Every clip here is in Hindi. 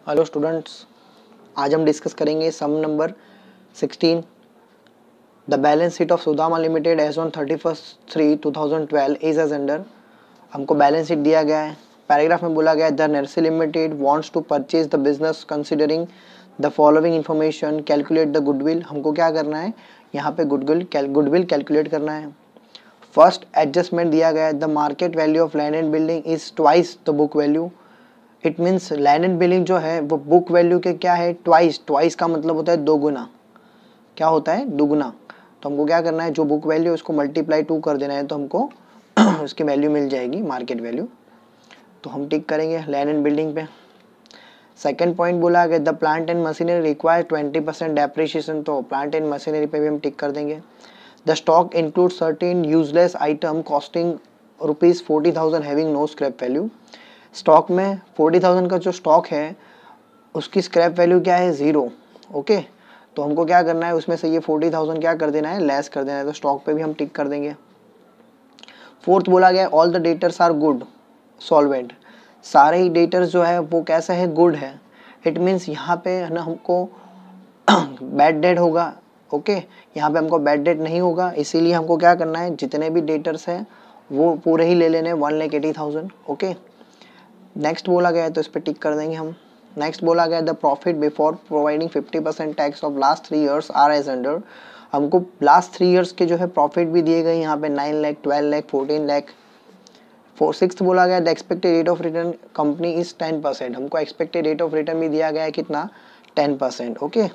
हेलो स्टूडेंट्स, आज हम डिस्कस करेंगे sum number 16 the balance sheet of Sudama limited as on 31/3/2012 is as under. हमको बैलेंस शीट दिया गया है। पैराग्राफ में बोला गया है the nursery limited wants to purchase the business considering the following information, calculate the goodwill. हमको क्या करना है, यहाँ पे गुडविल कैलकुलेट करना है। फर्स्ट एडजस्टमेंट दिया गया है the market value of land and building is twice the book value. It means land and building जो है वो बुक वैल्यू के क्या है, ट्वाइस का मतलब होता है दोगुना। क्या होता है, दुगुना। तो हमको क्या करना है, जो बुक वैल्यू उसको मल्टीप्लाई 2 कर देना है तो हमको उसकी वैल्यू मिल जाएगी, मार्केट वैल्यू। तो हम टिक करेंगे लैंड एंड बिल्डिंग पे। सेकेंड पॉइंट बोला गया the plant and machinery require 20% depreciation, तो प्लांट एंड मशीनरी पे भी हम टिक कर देंगे। The stock include certain useless item costing ₹40,000 having no scrap value. Stock में 40,000 का जो स्टॉक है उसकी स्क्रैप वैल्यू क्या है, 0। ओके, तो हमको क्या करना है, उसमें से ये 40,000 क्या कर देना है, लेस कर देना है। तो स्टॉक पे भी हम टिक कर देंगे। फोर्थ बोला गया all the debtors are good solvent, सारे ही डेटर्स जो है वो कैसा है, गुड है। इट मीन्स यहाँ पे है ना हमको बैड डेट होगा। ओके, यहाँ पे हमको बैड डेट नहीं होगा, इसीलिए हमको क्या करना है, जितने भी डेटर्स हैं वो पूरे ही ले लेने 1,80,000। ओके, नेक्स्ट बोला गया है तो इस पर टिक कर देंगे हम। नेक्स्ट बोला गया the profit before providing 50% tax of last 3 years are as under. हमको लास्ट 3 ईयर्स के जो है प्रॉफिट भी दिए गए यहाँ पे 9 लाख, 12 लाख, 14 लाख। सिक्स्थ बोला गया the expected rate of return company is 10%। हमको एक्सपेक्टेड रेट ऑफ रिटर्न भी दिया गया है कितना, 10%। ओके,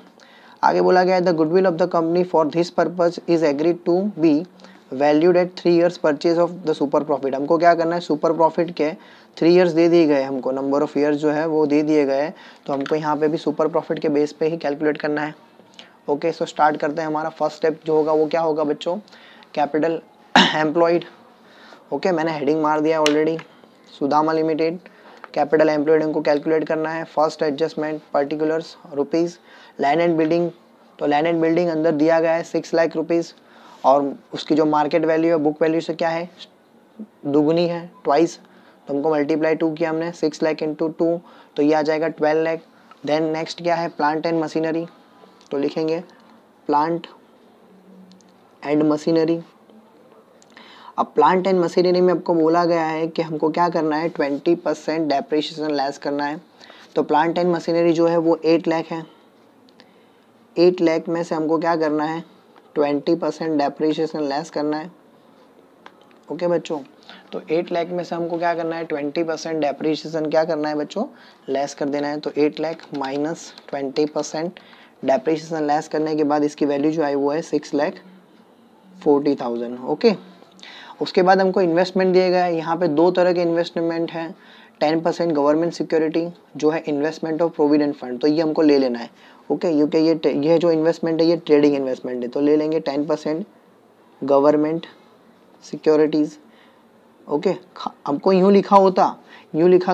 आगे बोला गया the goodwill of the company for this purpose is agreed to be valued at 3 years purchase of the super profit. हमको क्या करना है, सुपर प्रॉफिट के 3 ईयर्स दे दिए गए, हमको नंबर ऑफ ईयर्स जो है वो दे दिए गए, तो हमको यहाँ पे भी सुपर प्रॉफिट के बेस पे ही कैलकुलेट करना है। ओके, सो स्टार्ट करते हैं। हमारा फर्स्ट स्टेप जो होगा वो क्या होगा बच्चों, कैपिटल एम्प्लॉयड। ओके, मैंने हेडिंग मार दिया है already, Sudama limited capital employed हमको कैलकुलेट करना है। First adjustment particulars rupees, land and building, तो लैंड एंड बिल्डिंग अंदर दिया गया है 6 लाख रुपीज़, और उसकी जो मार्केट वैल्यू है बुक वैल्यू से क्या है, दुगुनी है, ट्वाइस। तो हमको मल्टीप्लाई 2 किया हमने, 6 लाख इंटू 2, तो ये आ जाएगा 12 लाख। देन नेक्स्ट क्या है, प्लांट एंड मशीनरी, तो लिखेंगे प्लांट एंड मशीनरी। अब प्लांट एंड मशीनरी में आपको बोला गया है कि हमको क्या करना है, 20% डेप्रिशिएशन लेस करना है। तो प्लांट एंड मशीनरी जो है वो 8 लाख है। 8 लाख में से हमको क्या करना है, 20% डेप्रिशिएशन लेस करना है। ओके बच्चों, तो 8 लाख में से हमको क्या करना है, 20% डेप्रिशिएशन क्या करना है बच्चों, लेस कर देना है। तो 8 लाख माइनस 20% डेप्रिशिएशन लेस करने के बाद इसकी वैल्यू जो आई वो है 6,40,000। ओके, उसके बाद हमको इन्वेस्टमेंट दिया गया है। यहाँ पे 2 तरह के इन्वेस्टमेंट हैं। 10% गवर्नमेंट सिक्योरिटी जो है इन्वेस्टमेंट ऑफ प्रोविडेंट फंड, तो ये हमको ले लेना है। ओके, क्योंकि ये जो इन्वेस्टमेंट है ये ट्रेडिंग इन्वेस्टमेंट है, तो ले लेंगे 10% गवर्नमेंट सिक्योरिटीज़। ओके, हमको यूँ लिखा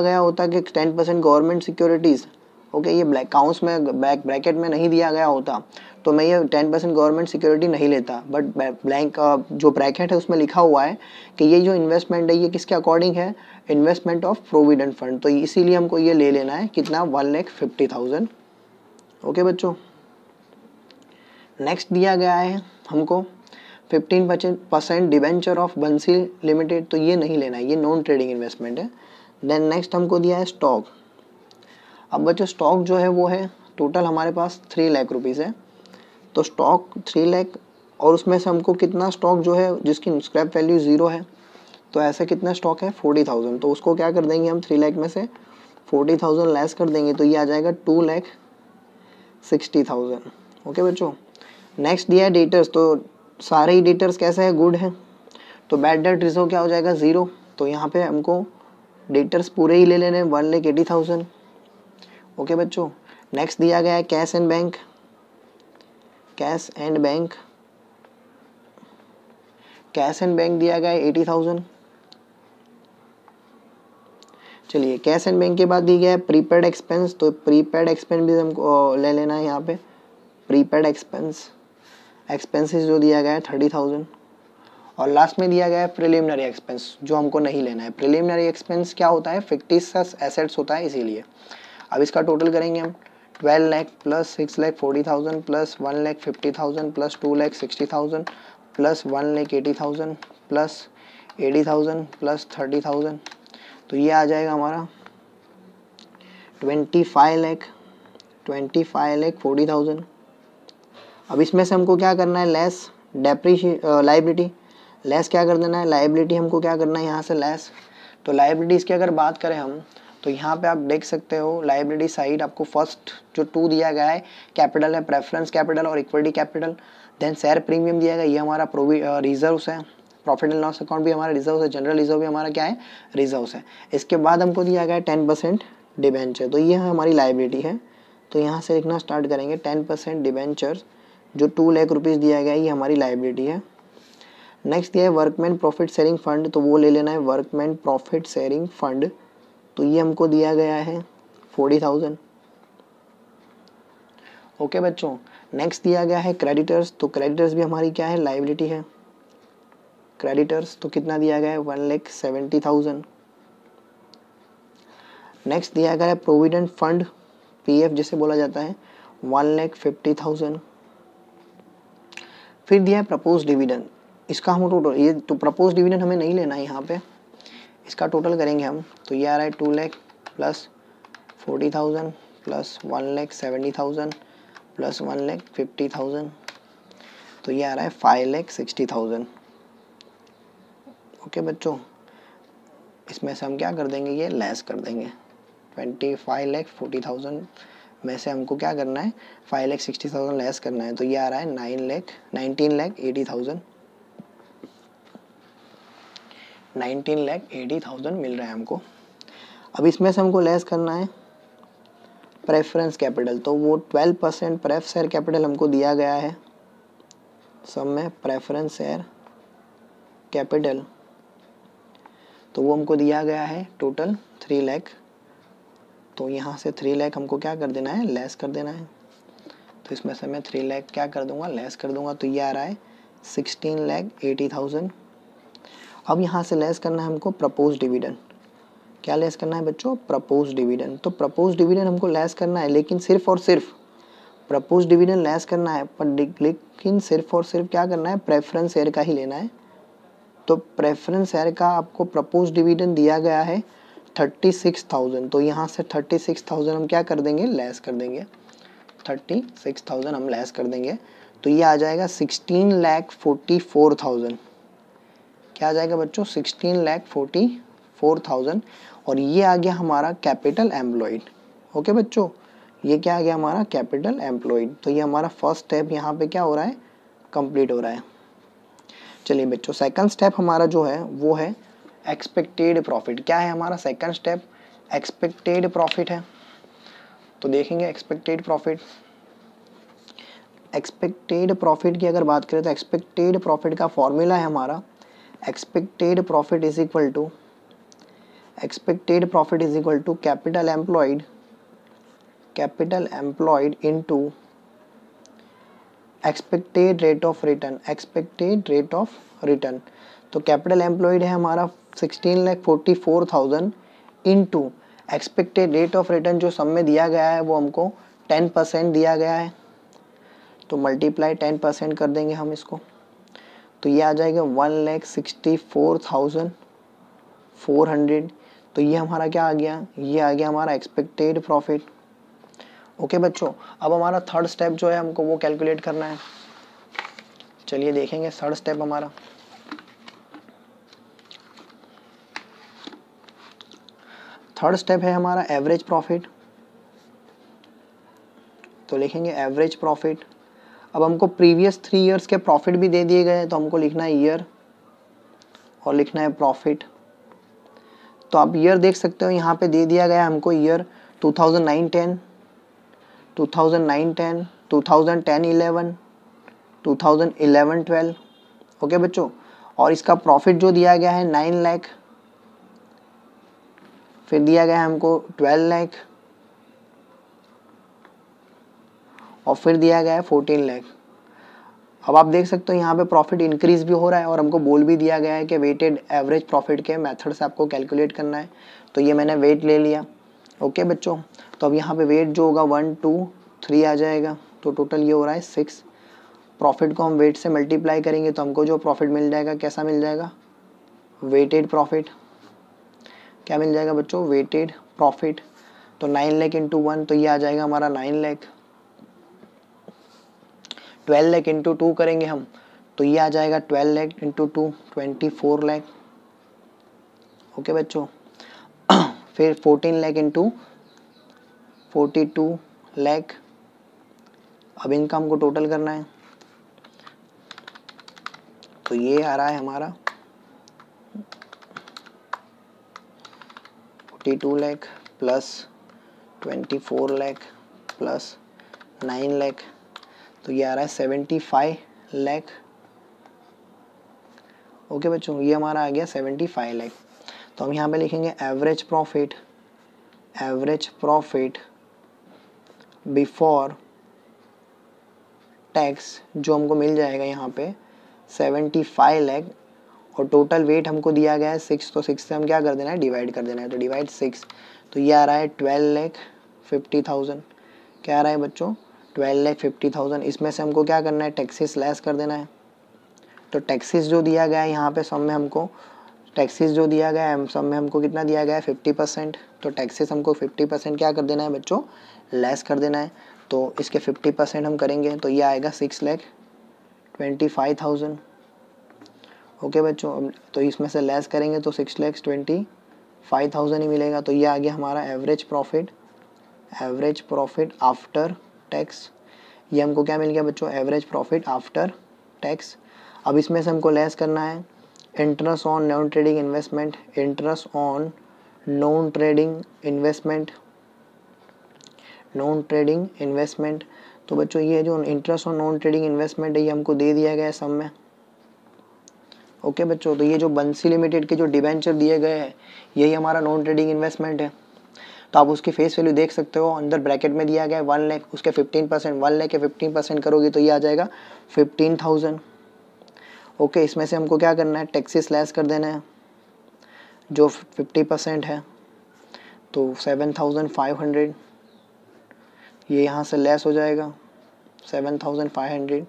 गया होता कि 10% गवर्नमेंट सिक्योरिटीज़। ओके, ये ब्लैक काउंट्स में ब्रैकेट में नहीं दिया गया होता तो मैं ये 10% गवर्नमेंट सिक्योरिटी नहीं लेता, बट ब्लैंक जो ब्रैकेट है उसमें लिखा हुआ है कि ये जो इन्वेस्टमेंट है ये किसके अकॉर्डिंग है, इन्वेस्टमेंट ऑफ प्रोविडेंट फंड, तो इसीलिए हमको ये ले लेना है कितना, 1,50,000। ओके बच्चों, नेक्स्ट दिया गया है हमको 15% डिवेंचर ऑफ बंसी लिमिटेड, तो ये नहीं लेना है, ये नॉन ट्रेडिंग इन्वेस्टमेंट है। देन नेक्स्ट हमको दिया है स्टॉक। अब बच्चों स्टॉक जो है वो है टोटल हमारे पास 3 लाख रुपीज़ है, तो स्टॉक 3 लाख, और उसमें से हमको कितना स्टॉक जो है जिसकी स्क्रैप वैल्यू 0 है, तो ऐसा कितना स्टॉक है 40,000, तो उसको क्या कर देंगे हम, 3 लाख में से 40,000 लेस कर देंगे, तो ये आ जाएगा 2,60,000। ओके बच्चों, नेक्स्ट दिया है डेटर्स, तो सारे ही डेटर्स कैसे है, गुड है, तो बैड डेट रिजर्व क्या हो जाएगा, 0। तो यहाँ पे हमको डेटर्स पूरे ही ले लेने 1,80,000। ओके बच्चों, नेक्स्ट दिया गया है cash and bank. Cash and bank दिया गया है 80,000। चलिए, कैश एंड बैंक के बाद दी गया है प्रीपेड एक्सपेंस, तो प्रीपेड एक्सपेंस भी हमको ले लेना है यहाँ पे। प्रीपेड एक्सपेंसेस जो दिया गया है 30,000, और लास्ट में दिया गया है प्रिलिमिनरी एक्सपेंस जो हमको नहीं लेना है। प्रिलिमिनरी एक्सपेंस क्या होता है, फिक्टिशियस एसेट्स होता है इसीलिए। अब इसका टोटल करेंगे हम 12 lakh plus 6 lakh 40,000 plus 1 lakh 50,000 plus 2 lakh 60,000 plus 1 lakh 80,000 plus 80,000 plus 30,000, तो ये आ जाएगा हमारा 25 लाख 40,000। अब इसमें से हमको क्या करना है, लेस लाइबिलिटी, लेस क्या कर देना है, लाइबिलिटी हमको क्या करना है यहाँ से लेस। तो लाइबिलिटीज़ की अगर बात करें हम, तो यहाँ पे आप देख सकते हो लाइबिलिटी साइड आपको फर्स्ट जो 2 दिया गया है कैपिटल है, प्रेफरेंस कैपिटल और equity capital, then share premium दिया गया, ये हमारा रिजर्व्स है, प्रॉफिट एंड लॉस अकाउंट भी हमारा रिजर्व है, जनरल रिजर्व भी हमारा क्या है, रिजर्व्स है। इसके बाद हमको दिया गया है 10% डिबेंचर, तो ये हमारी लाइबिलिटी है। तो यहाँ से लिखना स्टार्ट करेंगे 10% डिबेंचर जो 2 लाख रुपीज़ दिया गया है, ये हमारी लाइबिलिटी है। नेक्स्ट दिया है वर्कमैन प्रॉफिट शेयरिंग फंड, तो वो ले लेना है वर्कमैन प्रॉफिट शेयरिंग फंड, तो ये हमको दिया गया है 40,000। ओके बच्चों, नेक्स्ट दिया गया है क्रेडिटर्स, तो क्रेडिटर्स भी हमारी क्या है, लाइबिलिटी है। क्रेडिटर्स तो कितना दिया गया है, 1,70,000। नेक्स्ट दिया गया है प्रोविडेंट फंड, पीएफ जिसे बोला जाता है, 1,50,000। फिर दिया है प्रपोज डिविडेंड, इसका हम टोटल, ये तो प्रपोज डिविडेंड हमें नहीं लेना है यहाँ पे, इसका टोटल करेंगे हम, तो ये आ रहा है 2 लाख प्लस 40,000 प्लस 1,70,000 प्लस 1,50,000, तो ये आ रहा है 5,60,000। ओके बच्चों, इसमें से हम क्या कर देंगे, ये लेस कर देंगे। 25,40,000 में से हमको क्या करना है, 5,60,000 लेस करना है, तो ये आ रहा है 19,80,000 19,80,000 मिल रहा है हमको। अब इसमें से हमको लेस करना है प्रेफरेंस कैपिटल, तो वो 12% प्रेफ शेयर कैपिटल हमको दिया गया है सब में, प्रेफरेंस शेयर कैपिटल, तो वो हमको दिया गया है टोटल 3 लाख, तो यहाँ से 3 लाख हमको क्या कर देना है, लेस कर देना है। तो इसमें से मैं 3 लाख क्या कर दूंगा, लेस कर दूंगा, तो ये आ रहा है 16,80,000। अब यहाँ से लेस करना है हमको प्रपोज डिविडेंड, क्या लेस करना है बच्चों, प्रपोज डिविडेंड। तो प्रपोज डिविडेंड हमको लेस करना है, लेकिन सिर्फ और सिर्फ प्रपोज डिविडेंड लेस करना है, पर लेकिन सिर्फ और सिर्फ क्या करना है, प्रेफरेंस शेयर का ही लेना है। तो प्रेफरेंस शेयर का आपको प्रपोज डिविडेंड दिया गया है 36,000, तो यहाँ से 36,000 हम क्या कर देंगे, लेस कर देंगे, 36,000 हम लेस कर देंगे, तो ये आ जाएगा 16,44,000। क्या आ जाएगा बच्चों, 16,44,000, और ये आ गया हमारा कैपिटल एम्प्लॉयड। ओके बच्चों, ये क्या आ गया हमारा, कैपिटल एम्प्लॉयड। तो ये हमारा फर्स्ट स्टेप यहाँ पे क्या हो रहा है, कंप्लीट हो रहा है। चलिए बच्चों, सेकंड स्टेप हमारा जो है वो है एक्सपेक्टेड प्रॉफिट। क्या है हमारा सेकंड स्टेप, एक्सपेक्टेड प्रॉफिट है। तो देखेंगे एक्सपेक्टेड प्रॉफिट, एक्सपेक्टेड प्रॉफिट की अगर बात करें तो एक्सपेक्टेड प्रॉफिट का फॉर्मूला है हमारा, expected profit is equal to capital employed into expected rate of return. तो कैपिटल एम्प्लॉयड है हमारा 16,44,000 into expected rate of return, जो सब में दिया गया है वो हमको 10% दिया गया है, तो मल्टीप्लाई 10% कर देंगे हम इसको, तो ये आ जाएगा 1,64,400। तो ये हमारा क्या आ गया, ये आ गया हमारा एक्सपेक्टेड प्रॉफिट। ओके बच्चों, अब हमारा थर्ड स्टेप जो है हमको वो कैलकुलेट करना है। चलिए देखेंगे थर्ड स्टेप हमारा। थर्ड स्टेप है हमारा एवरेज प्रॉफिट, तो लिखेंगे एवरेज प्रॉफिट। अब हमको प्रीवियस 3 इयर्स के प्रॉफिट भी दे दिए गए हैं, तो हमको लिखना है ईयर और लिखना है प्रॉफिट। तो आप ईयर देख सकते हो, यहाँ पे दे दिया गया हमको ईयर 2009-10, 2009-10, 2010-11, 2011-12। ओके बच्चों, और इसका प्रॉफिट जो दिया गया है 9 लाख, फिर दिया गया है हमको 12 लाख, और फिर दिया गया है 14 लाख। अब आप देख सकते हो यहाँ पे प्रॉफिट इंक्रीज भी हो रहा है, और हमको बोल भी दिया गया है कि वेटेड एवरेज प्रॉफिट के मेथड से आपको कैलकुलेट करना है। तो ये मैंने वेट ले लिया, ओके बच्चों, तो अब यहाँ पे वेट जो होगा 1 2 3 आ जाएगा, तो टोटल ये हो रहा है 6। प्रॉफिट को हम वेट से मल्टीप्लाई करेंगे तो हमको जो प्रॉफिट मिल जाएगा कैसा मिल जाएगा, वेटेड प्रॉफिट। क्या मिल जाएगा बच्चों, वेटेड प्रॉफिट। तो 9 लाख इंटू 1, तो ये आ जाएगा हमारा 9 लाख। 12 लाख इंटू 2 करेंगे हम, तो ये आ जाएगा 12 लाख इंटू 2 24 लाख। ओके बच्चों, फिर 14 लाख इंटू 42 लाख। अब इनका हमको टोटल करना है, तो ये आ रहा है हमारा 42 लाख प्लस 24 लाख प्लस 9 लाख, तो ये आ रहा है 75 लाख। ओके बच्चों, ये हमारा आ गया 75 लाख। तो हम यहाँ पे लिखेंगे average profit, average profit before tax जो हमको मिल जाएगा यहाँ पे 75 लाख, और टोटल वेट हमको दिया गया है 6, तो 6 से हम क्या कर देना है, डिवाइड कर देना है, तो डिवाइड 6, तो ये आ रहा है 12,50,000। क्या आ रहा है बच्चों, 12,50,000। इसमें से हमको क्या करना है, टैक्सेस लेस कर देना है। तो टैक्सेस जो दिया गया है यहाँ पे सब में हमको, टैक्सेस जो दिया गया है सब में हमको कितना दिया गया है 50%, तो टैक्सेस हमको 50% क्या कर देना है बच्चों, लेस कर देना है। तो इसके 50% हम करेंगे तो ये आएगा 6,25,000। ओके बच्चों, तो इसमें से लेस करेंगे तो 6,25,000 ही मिलेगा। तो ये आ गया हमारा average profit, average profit after tax. ये हमको क्या मिल गया बच्चों, एवरेज प्रॉफिट आफ्टर टैक्स। अब इसमें से हमको लेस करना है interest on non trading investment, interest on non trading investment, non trading investment. तो बच्चों ये जो interest on non trading investment है ये हमको दे दिया गया है सम में। ओके बच्चों, तो ये जो बंसी लिमिटेड के जो डिबेंचर दिए गए हैं यही हमारा नॉन ट्रेडिंग इन्वेस्टमेंट है। तो आप उसकी फेस वैल्यू देख सकते हो, अंदर ब्रैकेट में दिया गया है 1 लाख, उसके 15%, 1 लाख के 15% करोगे तो ये आ जाएगा 15,000। ओके, इसमें से हमको क्या करना है, टैक्सेस लेस कर देना है जो 50% है, तो 7,500 ये यहाँ से लेस हो जाएगा 7,500,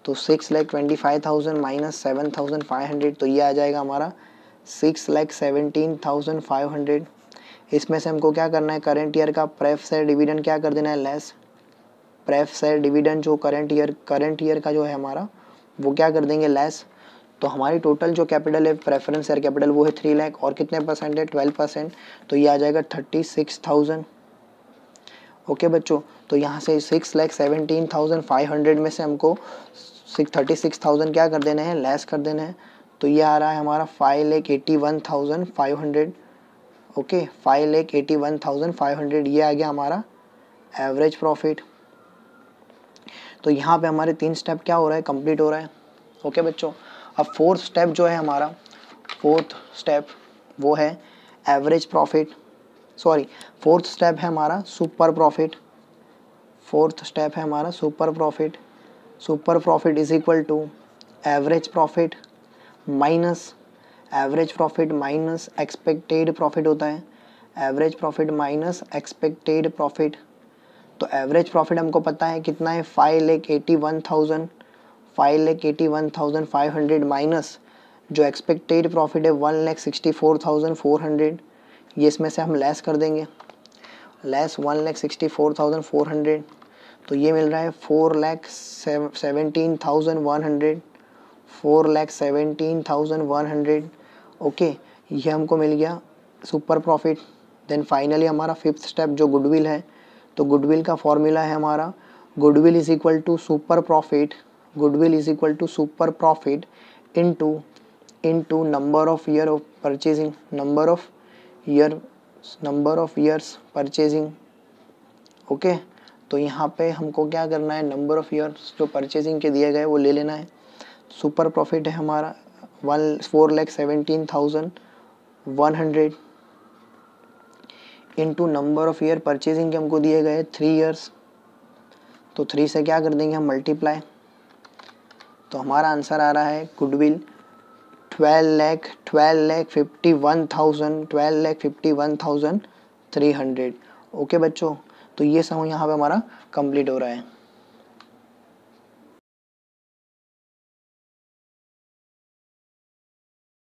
तो 6,25,000 माइनस 7,500, तो ये आ जाएगा हमारा 6,17,500। इसमें से हमको क्या करना है, करंट ईयर का प्रेफ शेयर डिविडेंड क्या कर देना है, लेस। प्रेफ शेयर डिविडेंड जो करंट ईयर का जो है हमारा वो क्या कर देंगे, लेस। तो हमारी टोटल जो कैपिटल है प्रेफरेंस शेयर कैपिटल वो है 3 लाख, और कितने परसेंट है, 12%, तो ये आ जाएगा 36,000। ओके बच्चों, तो यहाँ से 6,17,500 में से हमको 36,000 क्या कर देने हैं, लेस कर देने हैं। तो ये आ रहा है हमारा 5,81,500। ओके, 5,81,500 ये आ गया हमारा एवरेज प्रॉफिट। तो यहाँ पे हमारे 3 स्टेप क्या हो रहा है, कंप्लीट हो रहा है। ओके बच्चों, अब फोर्थ स्टेप जो है हमारा, फोर्थ स्टेप वो है average profit, sorry fourth step है हमारा सुपर प्रॉफिट। फोर्थ स्टेप है हमारा super profit. Super profit is equal to average profit minus, average profit minus expected profit होता है, average profit minus expected profit. तो एवरेज प्रॉफिट हमको पता है कितना है, 5,81,000, 5,81,500 माइनस जो एक्सपेक्टेड प्रॉफिट है 1,64,400, ये इसमें से हम लेस कर देंगे, लेस 1,64,400, तो ये मिल रहा है 4,17,100, 4,17,100। ओके, ये हमको मिल गया सुपर प्रॉफिट। देन फाइनली हमारा फिफ्थ स्टेप जो गुडविल है, तो गुडविल का फॉर्मूला है हमारा goodwill is equal to super profit, goodwill is equal to super profit into number of year of purchasing, number of years purchasing. Okay, तो यहाँ पे हमको क्या करना है, नंबर ऑफ ईयर्स जो परचेजिंग के दिए गए वो ले लेना है। सुपर प्रॉफिट है हमारा 4,17,100 into number of year purchasing के हमको दिए गए 3 ईयर्स, तो 3 से क्या कर देंगे हम, मल्टीप्लाई। तो हमारा आंसर आ रहा है गुडविल 12,51,000 300। ओके बच्चों, तो ये सम यहाँ पे हमारा कंप्लीट हो रहा है।